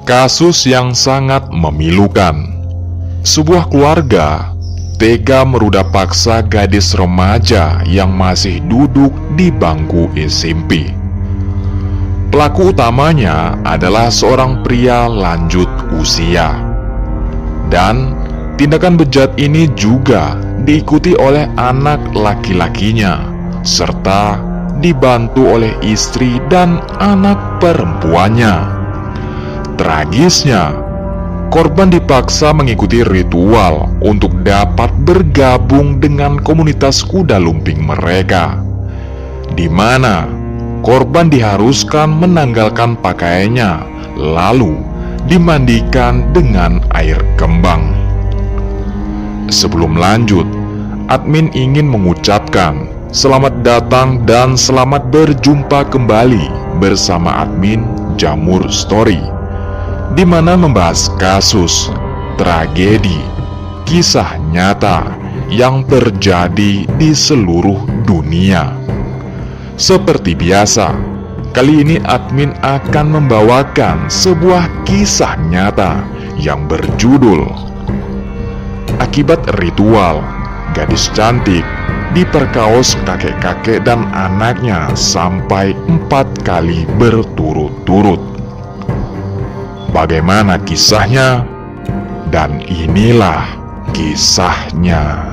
Kasus yang sangat memilukan. Sebuah keluarga tega meruda paksa gadis remaja yang masih duduk di bangku SMP. Pelaku utamanya adalah seorang pria lanjut usia. Dan tindakan bejat ini juga diikuti oleh anak laki-lakinya, serta dibantu oleh istri dan anak perempuannya. Tragisnya, korban dipaksa mengikuti ritual untuk dapat bergabung dengan komunitas kuda lumping mereka, di mana korban diharuskan menanggalkan pakaiannya lalu dimandikan dengan air kembang. Sebelum lanjut, admin ingin mengucapkan selamat datang dan selamat berjumpa kembali bersama admin Jamur Story, di mana membahas kasus, tragedi, kisah nyata yang terjadi di seluruh dunia. Seperti biasa, kali ini admin akan membawakan sebuah kisah nyata yang berjudul Akibat Ritual, gadis cantik diperkaos kakek-kakek dan anaknya sampai 4 kali berturut-turut. Bagaimana kisahnya? Dan inilah kisahnya.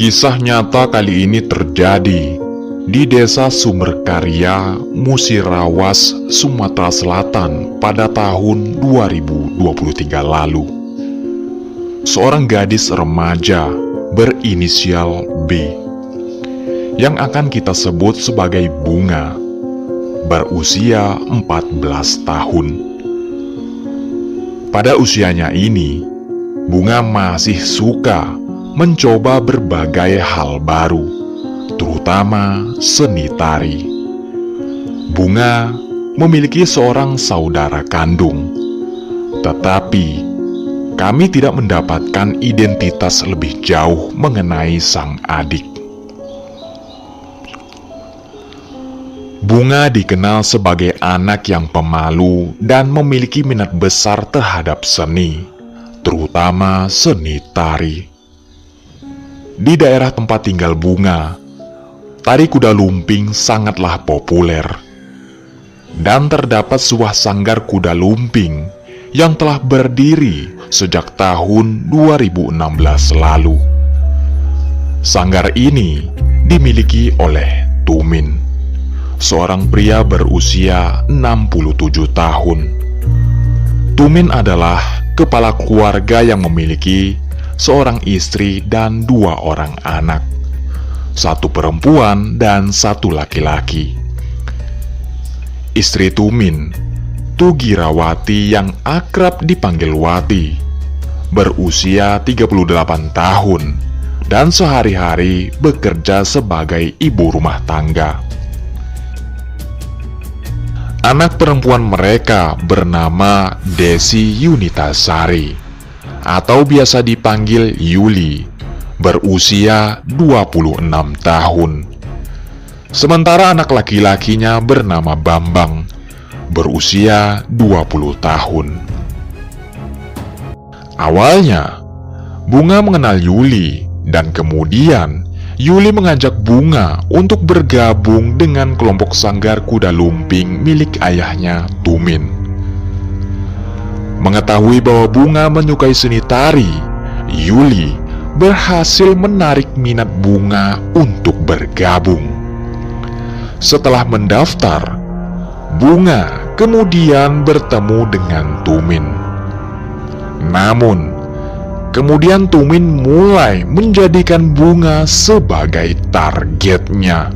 Kisah nyata kali ini terjadi di Desa Sumberkarya, Musirawas, Sumatera Selatan pada tahun 2023 lalu. Seorang gadis remaja berinisial B, yang akan kita sebut sebagai Bunga, berusia 14 tahun. Pada usianya ini, Bunga masih suka mencoba berbagai hal baru, terutama seni tari. Bunga memiliki seorang saudara kandung, tetapi kami tidak mendapatkan identitas lebih jauh mengenai sang adik. Bunga dikenal sebagai anak yang pemalu dan memiliki minat besar terhadap seni, terutama seni tari. Di daerah tempat tinggal Bunga, tari kuda lumping sangatlah populer. Dan terdapat sebuah sanggar kuda lumping yang telah berdiri sejak tahun 2016 lalu. Sanggar ini dimiliki oleh Tumin, seorang pria berusia 67 tahun. Tumin adalah kepala keluarga yang memiliki seorang istri dan 2 orang anak, 1 perempuan dan 1 laki-laki. Istri Tumin, Tugirawati yang akrab dipanggil Wati, berusia 38 tahun dan sehari-hari bekerja sebagai ibu rumah tangga. Anak perempuan mereka bernama Desi Yunitasari, atau biasa dipanggil Yuli, berusia 26 tahun. Sementara anak laki-lakinya bernama Bambang, berusia 20 tahun. Awalnya, Bunga mengenal Yuli, dan kemudian Yuli mengajak Bunga untuk bergabung dengan kelompok sanggar kuda lumping milik ayahnya, Tumin. Mengetahui bahwa Bunga menyukai seni tari, Yuli berhasil menarik minat Bunga untuk bergabung. Setelah mendaftar, Bunga kemudian bertemu dengan Tumin. Namun, kemudian Tumin mulai menjadikan Bunga sebagai targetnya.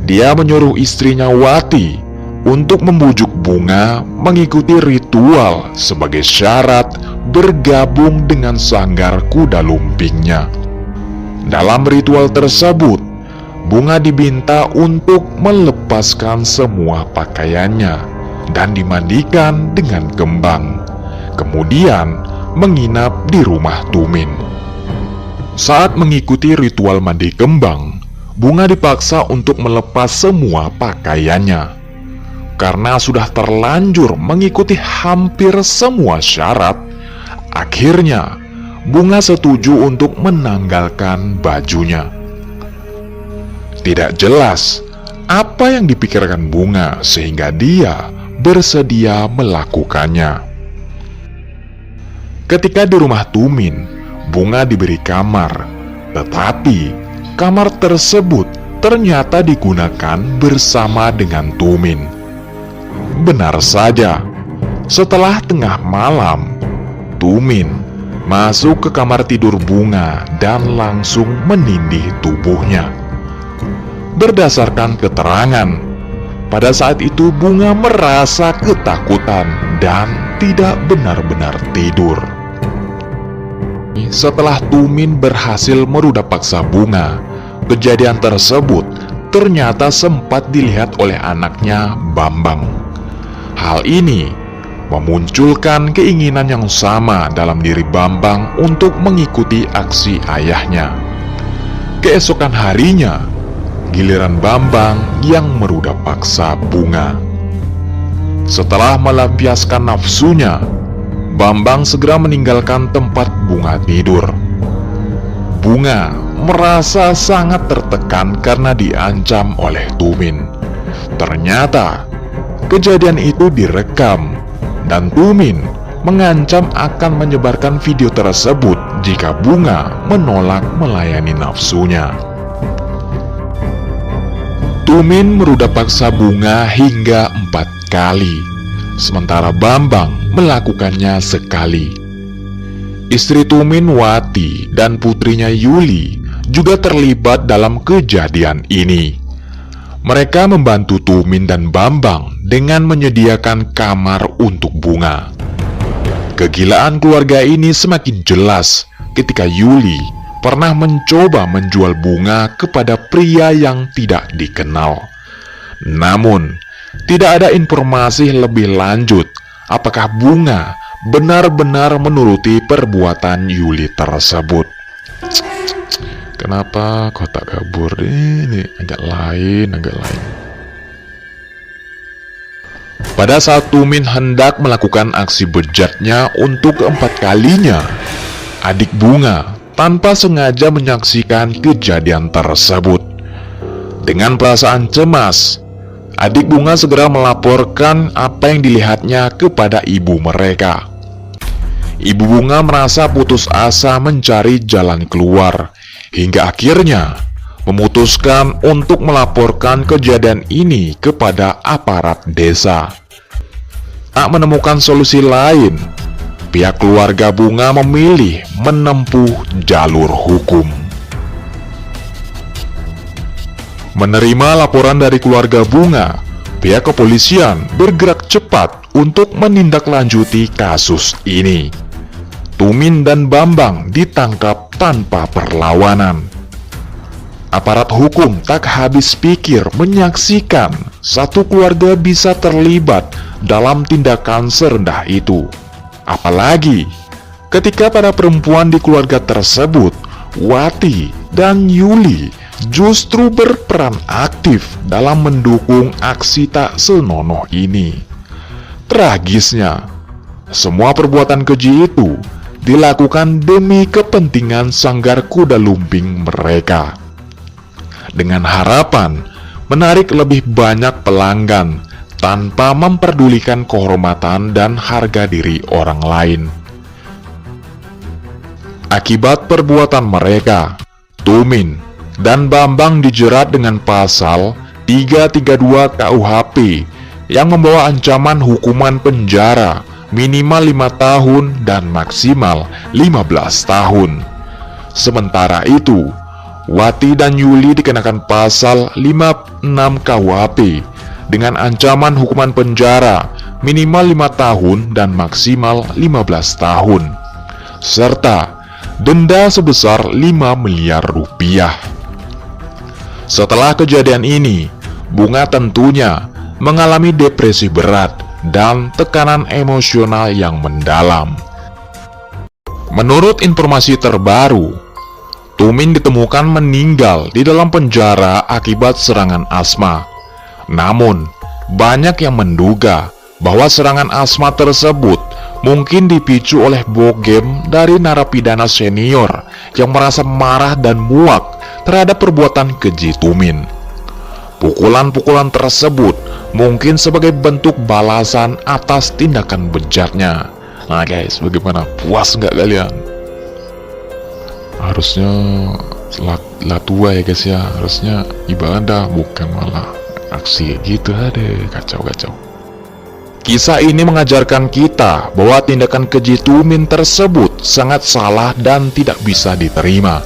dia menyuruh istrinya Wati untuk membujuk Bunga mengikuti ritual sebagai syarat bergabung dengan sanggar kuda lumpingnya. Dalam ritual tersebut, Bunga diminta untuk melepaskan semua pakaiannya dan dimandikan dengan kembang, kemudian menginap di rumah Tumin. Saat mengikuti ritual mandi kembang, Bunga dipaksa untuk melepas semua pakaiannya. Karena sudah terlanjur mengikuti hampir semua syarat, akhirnya Bunga setuju untuk menanggalkan bajunya. Tidak jelas apa yang dipikirkan Bunga sehingga dia bersedia melakukannya. Ketika di rumah Tumin, Bunga diberi kamar, tetapi kamar tersebut ternyata digunakan bersama dengan Tumin. Benar saja, setelah tengah malam, Tumin masuk ke kamar tidur Bunga dan langsung menindih tubuhnya. Berdasarkan keterangan, pada saat itu Bunga merasa ketakutan dan tidak benar-benar tidur. Setelah Tumin berhasil merudak paksa Bunga, kejadian tersebut ternyata sempat dilihat oleh anaknya Bambang. Hal ini memunculkan keinginan yang sama dalam diri Bambang untuk mengikuti aksi ayahnya. Keesokan harinya, giliran Bambang yang merudak paksa Bunga. Setelah melampiaskan nafsunya, Bambang segera meninggalkan tempat Bunga tidur. Bunga merasa sangat tertekan karena diancam oleh Tumin. Ternyata kejadian itu direkam dan Tumin mengancam akan menyebarkan video tersebut jika Bunga menolak melayani nafsunya. Tumin merudak paksa Bunga hingga 4 kali, sementara Bambang melakukannya sekali. Istri Tumin, Wati, dan putrinya Yuli juga terlibat dalam kejadian ini. Mereka membantu Tumin dan Bambang dengan menyediakan kamar untuk Bunga. Kegilaan keluarga ini semakin jelas ketika Yuli pernah mencoba menjual Bunga kepada pria yang tidak dikenal. Namun, tidak ada informasi lebih lanjut apakah Bunga benar-benar menuruti perbuatan Yuli tersebut. Kenapa kotak kabur ini agak lain. Pada saat Tumin hendak melakukan aksi bejatnya untuk keempat kalinya, adik Bunga tanpa sengaja menyaksikan kejadian tersebut. Dengan perasaan cemas, adik Bunga segera melaporkan apa yang dilihatnya kepada ibu mereka. Ibu Bunga merasa putus asa mencari jalan keluar, hingga akhirnya memutuskan untuk melaporkan kejadian ini kepada aparat desa. Tak menemukan solusi lain, pihak keluarga Bunga memilih menempuh jalur hukum. Menerima laporan dari keluarga Bunga, pihak kepolisian bergerak cepat untuk menindaklanjuti kasus ini. Tumin dan Bambang ditangkap tanpa perlawanan. Aparat hukum tak habis pikir menyaksikan satu keluarga bisa terlibat dalam tindakan serendah itu. Apalagi ketika para perempuan di keluarga tersebut, Wati dan Yuli, justru berperan aktif dalam mendukung aksi tak senonoh ini. Tragisnya, semua perbuatan keji itu dilakukan demi kepentingan sanggar kuda lumping mereka, dengan harapan menarik lebih banyak pelanggan tanpa memperdulikan kehormatan dan harga diri orang lain. Akibat perbuatan mereka, Tumin dan Bambang dijerat dengan pasal 332 KUHP yang membawa ancaman hukuman penjara minimal 5 tahun dan maksimal 15 tahun. Sementara itu, Wati dan Yuli dikenakan pasal 56 KUHP dengan ancaman hukuman penjara minimal 5 tahun dan maksimal 15 tahun, serta denda sebesar 5 miliar rupiah. Setelah kejadian ini, Bunga tentunya mengalami depresi berat dan tekanan emosional yang mendalam. Menurut informasi terbaru, Tumin ditemukan meninggal di dalam penjara akibat serangan asma. Namun, banyak yang menduga bahwa serangan asma tersebut mungkin dipicu oleh bogem dari narapidana senior yang merasa marah dan muak terhadap perbuatan keji Tumin. Pukulan-pukulan tersebut mungkin sebagai bentuk balasan atas tindakan bejatnya. Nah guys, bagaimana? Puas nggak kalian? Harusnya tua ya guys ya. Harusnya ibadah, bukan malah aksi gitu. Aduh, kacau. Kisah ini mengajarkan kita bahwa tindakan keji Tumin tersebut sangat salah dan tidak bisa diterima.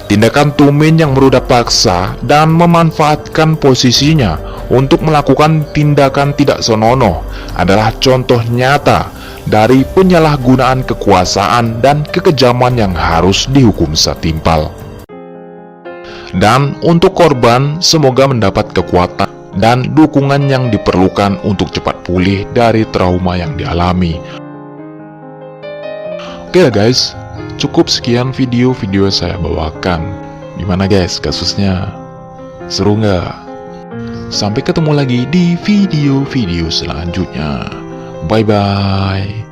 Tindakan Tumin yang merudak paksa dan memanfaatkan posisinya untuk melakukan tindakan tidak senonoh adalah contoh nyata dari penyalahgunaan kekuasaan dan kekejaman yang harus dihukum setimpal. Dan untuk korban, semoga mendapat kekuatan dan dukungan yang diperlukan untuk cepat pulih dari trauma yang dialami. Oke guys, cukup sekian video saya bawakan. Gimana guys kasusnya? Seru nggak? Sampai ketemu lagi di video-video selanjutnya. Bye-bye.